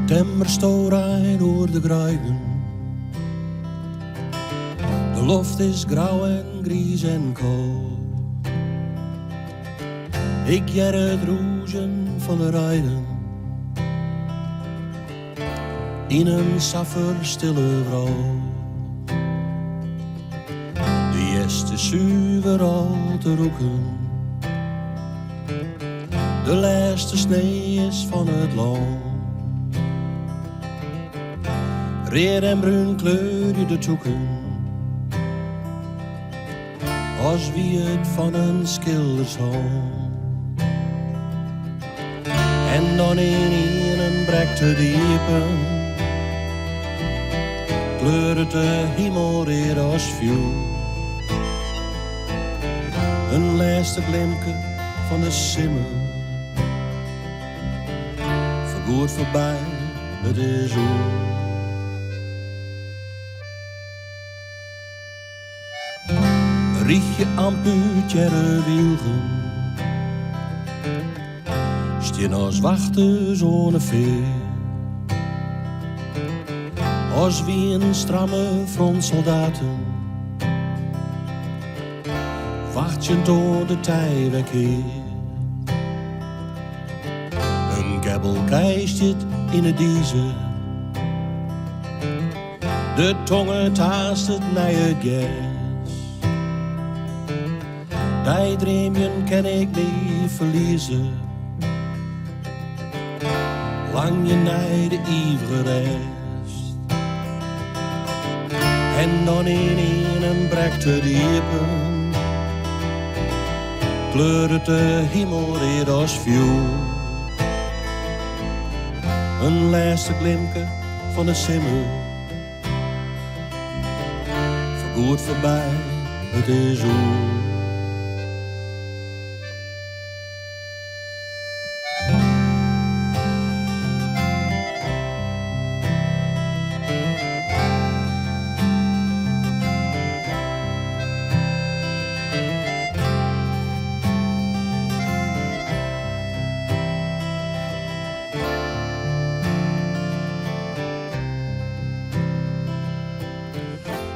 Timmerstoorijn door de gruiven. De lucht is grauw en gries en koud. Ik jer het roezen van de rijden. In een saffer stille vrouw. De jest is zuiver al te roeken. De laatste snee is van het land. Red en bruin kleur je de toeken. Als wie het van een schildershand. En dan in een brek te diepen. Kleuren de hemel weer als vuur. Een laatste glimke van de simmer. Vergoed voorbij, het is oer. Riech je ampuutjere wielgen. Stien als wachten zo'n veer. Als wie een stramme frontsoldaten. Wacht je door de tij wegkeer. Een kebbel kijst je in het diezen. De tongen taast het naar je gas. Die dreamjen kan ik niet verliezen. Lang je naar de ivre rest. En dan in een brek te diepen. Kleuren de hemel weer als vuur. Een laatste glimke van de simmer. Vergoed voorbij, het is oer.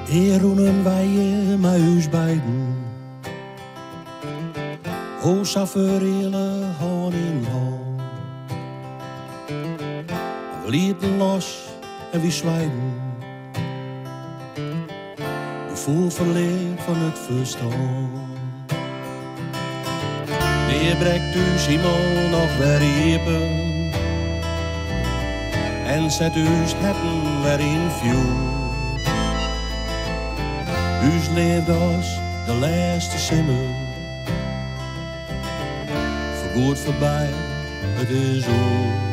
Hier roenen wij met huis beiden. O safferele hand in hand. We lieten los en we zwijgen. We voel verleerd van het verstand. Die brekt uw Simon nog weer riepen. En zet uw hetten weer in vuur. Huis leeft als de laatste simmer. Vergoed voorbij, het is oer.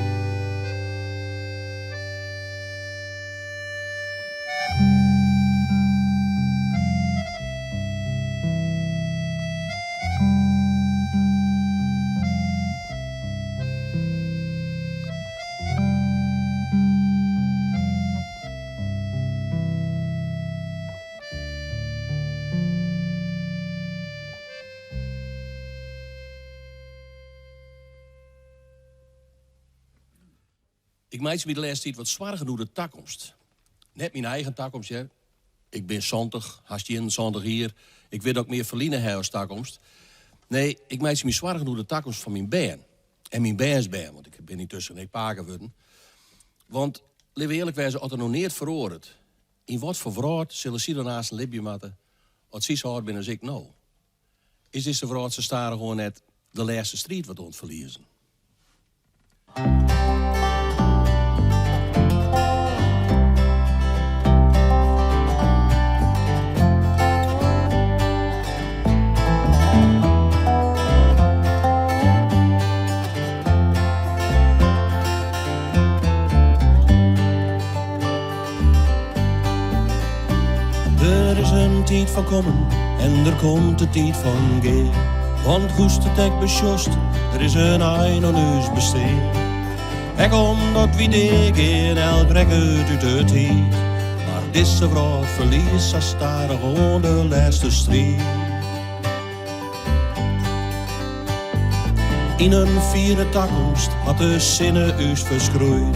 Ik meid me de laatste tijd wat zwaar door de toekomst. Net mijn eigen toekomst, ja. Ik ben 70, haast je 70 hier. Ik weet ook meer verliezen als toekomst. Nee, ik meid me zwaar door de toekomst van mijn baan. En mijn bansbaan, want ik ben niet tussen een paar geworden. Want, laten we eerlijk wezen, als er nog niet veroordeeld. In wat voor vrouw zullen ze daarnaast een libje matten, als ze zo hard ben als ik nou? Is dit de vrouw, ze staren gewoon net de laatste strijd wat ontverliezen? Er is een tijd van komen en er komt de tijd van gaan. Want hoest het ek besjost, er is een ein aan ons besteed. Ik omdat wie degen elk rekker uit het heet. Maar deze vrouw verliest als daar gewoon de laatste strijd. In een vierde toekomst had de zinnen us verschroeid.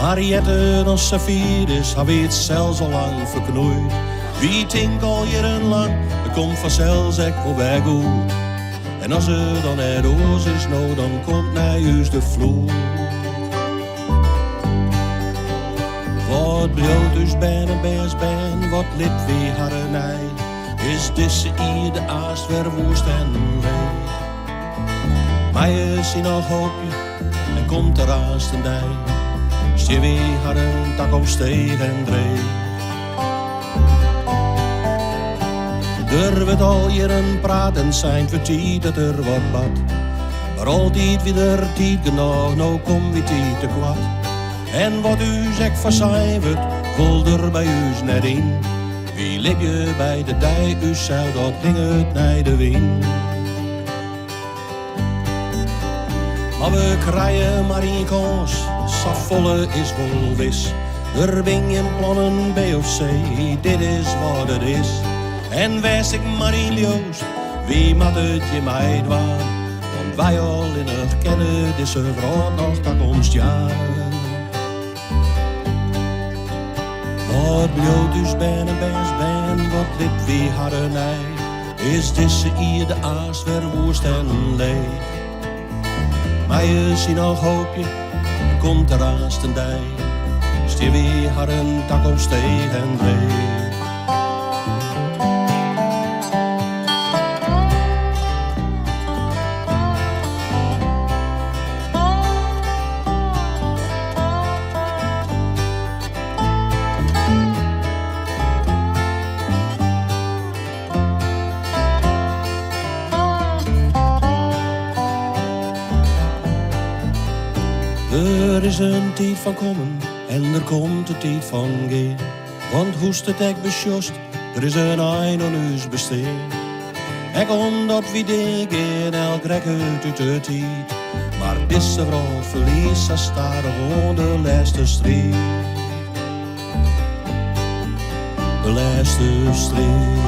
Mariette, onze virus, hij weet zelfs al lang verknoeid. Wie tinkt al jarenlang, er komt vanzelfs ek wel bij goed. En als er dan het oos is, nou dan komt naar huis de vloer. Wat bloot dus ben en best ben, wat lid weer harrenij. Is deze hier de aast weer woest en leeg. Maar je ziet nog hoopje en komt er haast een dij. Stje weer harren, tak op steeg en dreef. Er wordt al jaren praat en zijn vertiet dat er wat bad. Maar altijd weer tijd genoeg, nou kom wie tijd te kwad. En wat u zegt van zijn wordt, voelt er bij u net in. Wie lig je bij de dij, u zei dat ging het naar de wind. Maar we krijgen maar een kans, Saffolle is wel wis. Er ben je plannen B of C, dit is wat het is. En wijs ik maar in Joost, wie moet het je mij dwaan? Want wij al in het kennen, dus er vrouw nog toekomst jaar. Wat bloot dus ben en best ben, wat dit wie harrenij. Is deze hier de aast weer woest en leeg. Maar je ziet nog hoopje, komt er haast een dij. Stier wie harren, tak op steeg en dreef. Er is een tijd van komen en er komt een tijd van gaan. Want hoest het ek besjost, er is een ein aan ons besteed. Ek omdat wie denken elk rek uit de tijd. Maar deze vrouw verliest, ze staat gewoon de laatste strijd. De laatste strijd.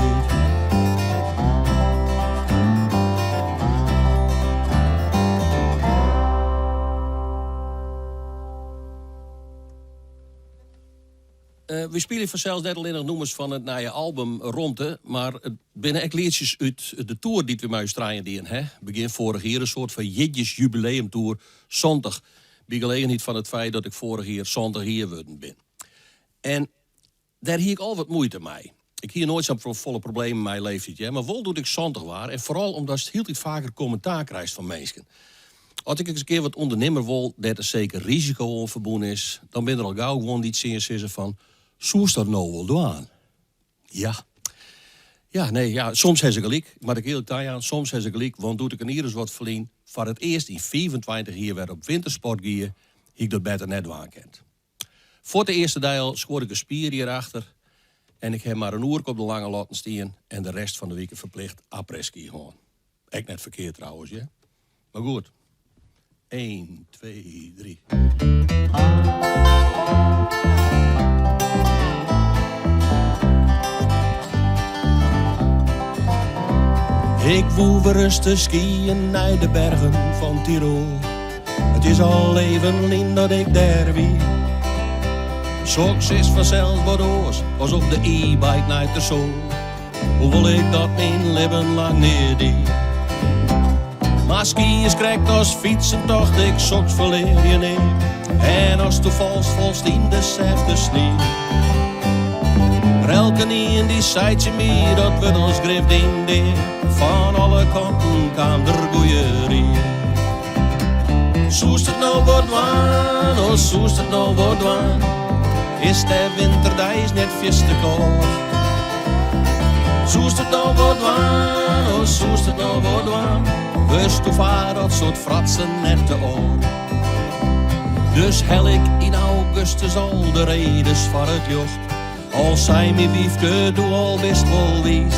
We spelen vanzelfs net alleen nog noemers van het nieuwe album Ronde, maar het binnen echt liedjes uit de tour die we met Australië deden, hè? Begin vorig jaar een soort van Jidjes jubileumtour, zondag. Bij gelegenheid van het feit dat ik vorig jaar zondag hier geworden ben. En daar hier ik al wat moeite mee. Ik hier nooit zo'n volle problemen in mijn leven, maar wel doe ik zondag waar. En vooral omdat het heel iets vaker commentaar krijgt van mensen. Als ik eens een keer wat ondernemer wil, dat er zeker risico aan verbonden is, dan ben er al gauw gewoon iets in van, zoest dat nou wel doen? Ja, soms heb ze gelijk, maar ik eerlijk aan, soms heb ze gelijk, want doe ik een hier eens wat verlien. Voor het eerst in 25 jaar weer op wintersport gear, ik dat beter net waan kent. Voor de eerste deel scoorde ik een spier hierachter en ik heb maar een uur op de lange laten staan en de rest van de week verplicht après-ski gewoon. Echt net verkeerd trouwens, ja. Maar goed. 1, 2, 3. Ik woe rusten skiën naar de bergen van Tirol. Het is al even lien dat ik daar wie. Soks is vanzelf wat oors, als op de e-bike naar de zon. Hoe wil ik dat mijn leven lang niet die? Maar skiën krijgt als fietsen toch, ik soks verleer je niet. En als tu volst in dezelfde sneeuw. Elke nie in die zijtje meer, dat wordt ons grift in de. Van alle kanten kwam er goeierie. Zoest het nou wat waan, oh zoest het nou wat waan. Is de winter, dat is net vies te koud. Zoest het nou wat waan, oh zoest het nou wat waan. Wist hoe vaar dat soort fratsen net te oud. Dus hel ik in augustus al de redes van het jocht. Al zei mijn wiefke, doe al best wel wies.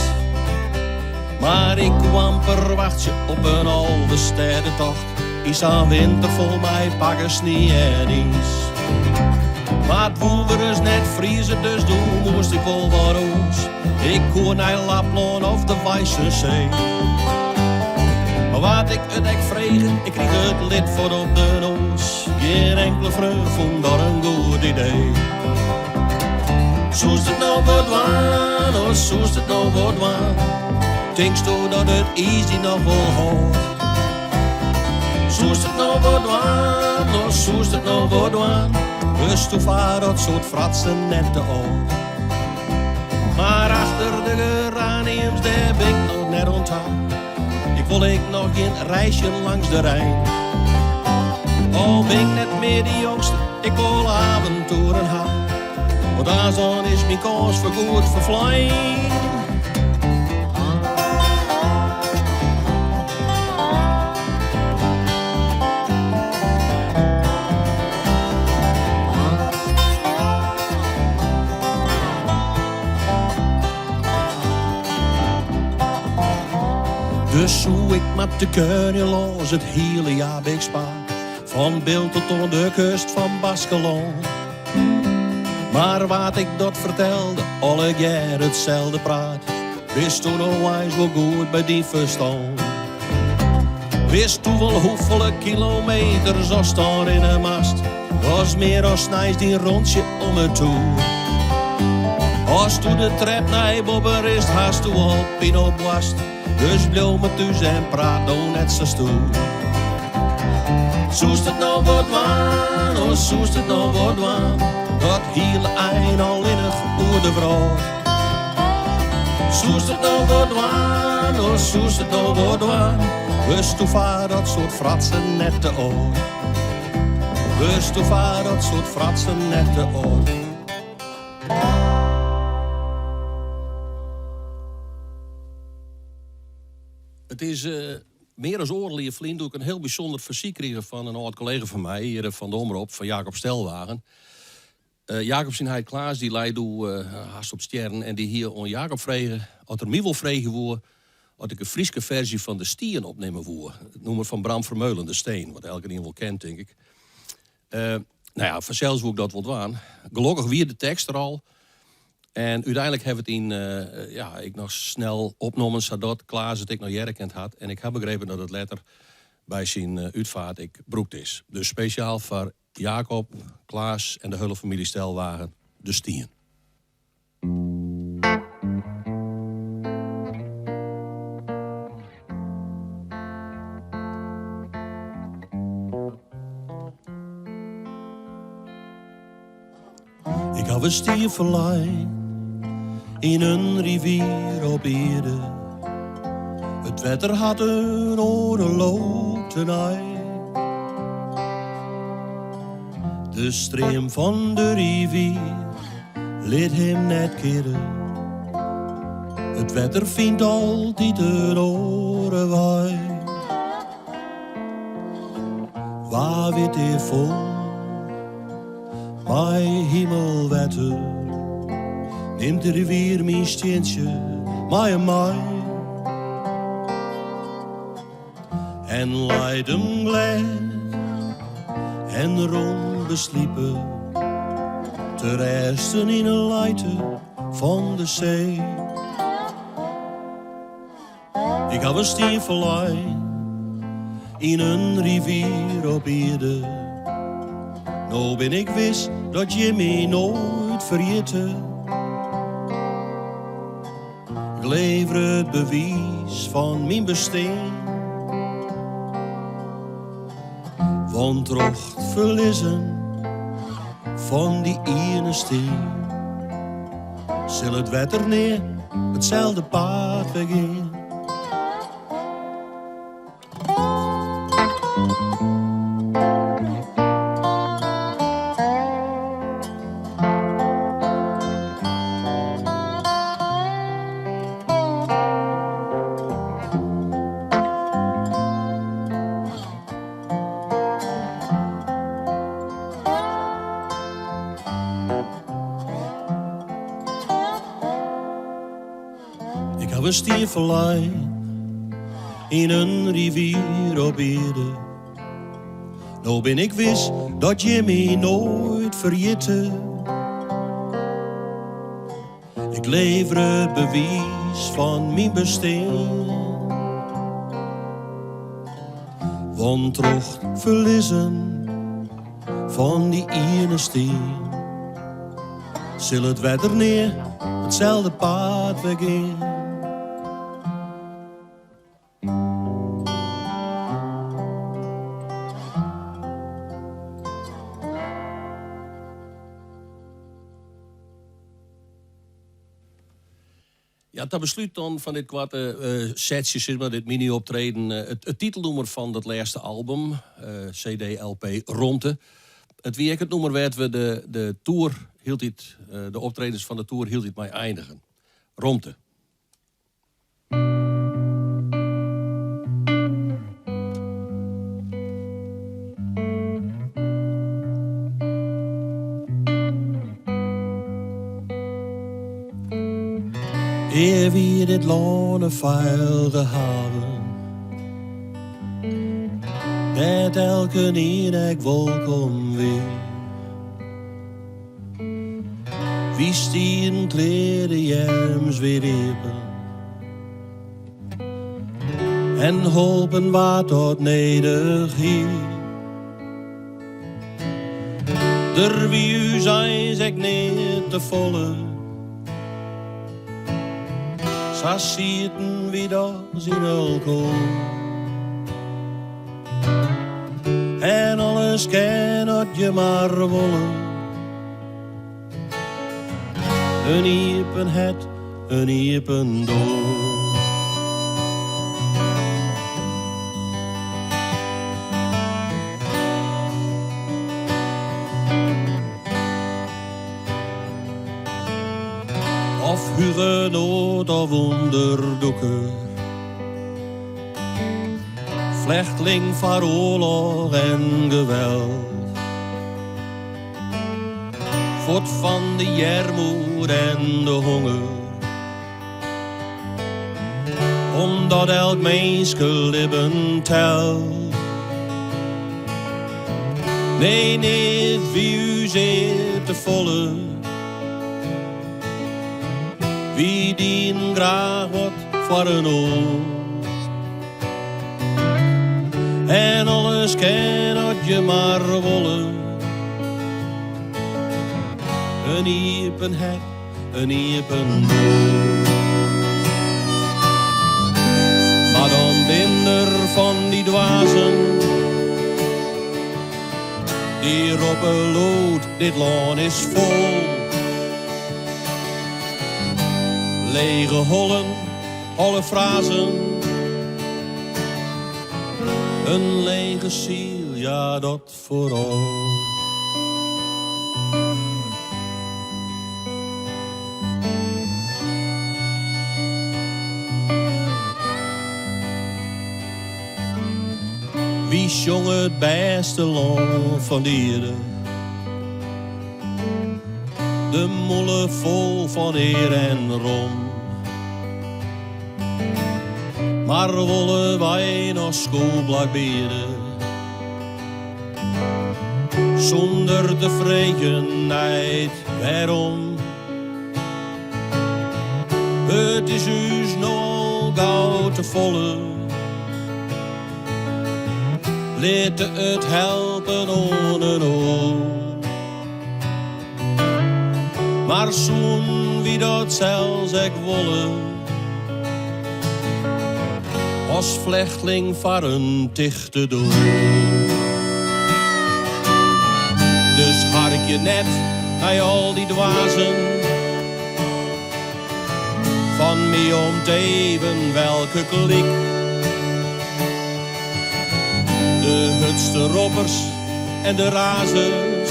Maar ik kwam per wachtje op een oude stedentocht. Is aan winter vol mij pakken sneeuw en ijs. Maar het woever is net vriezen, dus toen moest ik wel wat oos. Ik kon naar Lapland of de Wijse Zee. Maar Wat ik het ek vregen, ik kreeg het lid voor op de noos. Geen enkele vreugd vond daar een goed idee. Zoals het nou wordt waan, oh zoals het nou wordt waan. Denkst du dat het easy nog wel hoort? Zoals het nou wordt waan, oh zoals het nou wordt waan. Wist u vaar dat soort fratsen net te oud. Maar achter de geraniums, daar ben ik nog net onthaal. Ik wil ik nog een reisje langs de Rijn. Oh, ben ik net meer de jongste, ik wil avonturen gaan. Want daar zon is mijn kans voor goed vervlijn. Dus zoek ik met de kunnen los het hele jaar bij spaar. Van Beeld tot aan de kust van Baskelon. Maar wat ik dat vertelde, alle jaar hetzelfde praat. Wist toen alweer wel goed bij die verstand. Wist toen wel hoeveel kilometers er staan in een mast. Was meer als snijs die rondje om het toe. Als toen de trap naar Bobber is, haast toen al pin op wast. Dus blijf me thuis en praat nou net zo stoer. Zoest het nou wordt waan, oh zoest het nou wordt waan. Dat hele eind al in het goede brood. Zoest het nou wordt waan, oh zoest het nou wordt waan. Wist u vaar dat soort fratsen net te oud. Wist u vaar dat soort fratsen net te oud. Het is meer als oorlijke vriend ook een heel bijzonder verzoek kregen van een oud collega van mij, hier van de Omroep, van Jacob Stelwagen. Jacob zijn hij Klaas, die leidt haast op sterren en die hier on Jacob vregen, als er mij wil vregen woer, als ik een Frieske versie van de Stien opnemen woer. Het noemen van Bram Vermeulen, de Steen, wat elke iemand wel kent, denk ik. Nou ja, vanzelfs hoe ik dat wil doen. Gelukkig weer de tekst er al. En uiteindelijk hebben we het ik nog snel opgenomen, zodat Klaas het ik nog herkend had. En ik heb begrepen dat het letter bij zijn uitvaart ik broekt is. Dus speciaal voor Jacob, Klaas en de hele familie Stelwagen, de Stien. Ik had een stier verlijn in een rivier op Ede. Het wetter had een oorlog tenij. De stream van de rivier liet hem net keren. Het wetter vindt altijd een oren waai. Waar wit hij vol, mijn hemelwetter. Neemt de rivier mijn steentje, mij. En leidt hem glad en rond besliepen. Te resten in een leiter van de zee. Ik had een stier verlijn in een rivier op Ede. Nou ben ik wist dat je me nooit vergeten. Ik lever het bewijs van mijn bestaan. Want trocht verliezen van die ene steen. Zal het wetter neer hetzelfde paard weggaan. We stier verlijn in een rivier op Ede. Nou ben ik wist dat je me nooit vergeten. Ik lever het bewijs van mijn bestaan. ontrocht verliezen van die ene steen. Zal het wetter neer, hetzelfde paard weggaan. Ja, dat besluit dan van dit kwarte setje, zeg maar, dit mini-optreden. Het titelnummer van dat laatste album, CD-LP Romte. Het weekendnummer werd we de tour, hield dit, de optredens van de tour hield dit mij eindigen. Romte. Eer wie dit lone vuil gehouden, dat elke neer ik welkom weer. Wie stien kleren jerms weer riepen, en hopen wat tot nederig hier. Der wie u zijn, zeg niet te volle. Sassieten wie dat in alcohol. En alles kan dat je maar willen. Een iepen het, een iepen door. Of hugenoot of onderdoeker, vlechtling van oorlog en geweld. Voort van de jermoed en de honger, omdat elk menske leven telt. Nee, niet wie u zit te volle, wie dien graag wat voor een oost. En alles kan dat je maar willen. Een iepen hek, een iepen dood. Maar dan binder van die dwazen, die roepen lood, dit land is vol. Lege hollen, holle frazen, een lege ziel, ja dat vooral. Wie zong het beste land van dieren? De molen vol van eer en rom. Maar willen wij nog schoolblackberen, zonder tevredenheid, waarom? Het is us nog gauw te volle. Laat het helpen on en on. Maar zo'n wie dat zelfs ik wolle, als vlechtling van een dichte doel. Dus hark je net naar al die dwazen, van mij om te even welke klik. De hutste robbers en de razers,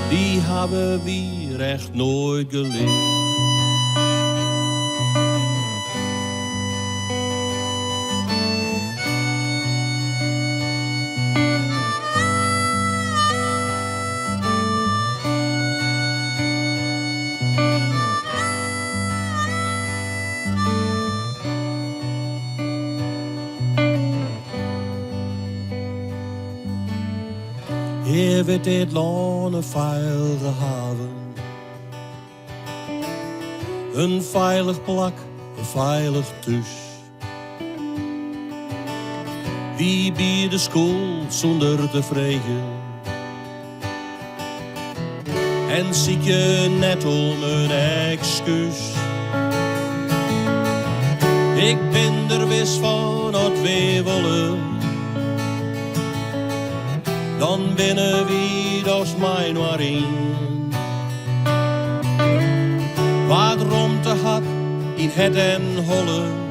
die hebben wie recht nooit gelikt. Hier werd dit land een veilige haven, een veilig plak, een veilig thuis. wie bij de school zonder te vregen. En zie je net om een excuus. Ik ben er wis van dat we willen. Dan binnen wie dat mij maar in. Wat romte had in het en holle.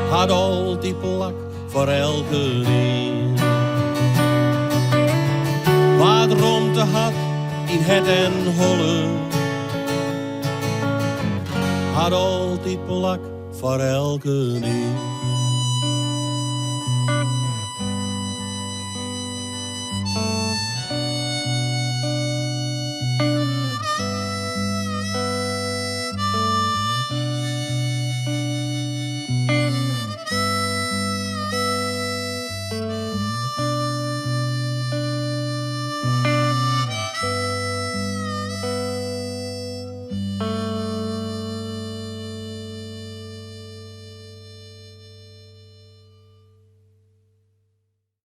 Had al die plak voor elke een. Wat romte had in het en holle. Had al die plak voor elke een.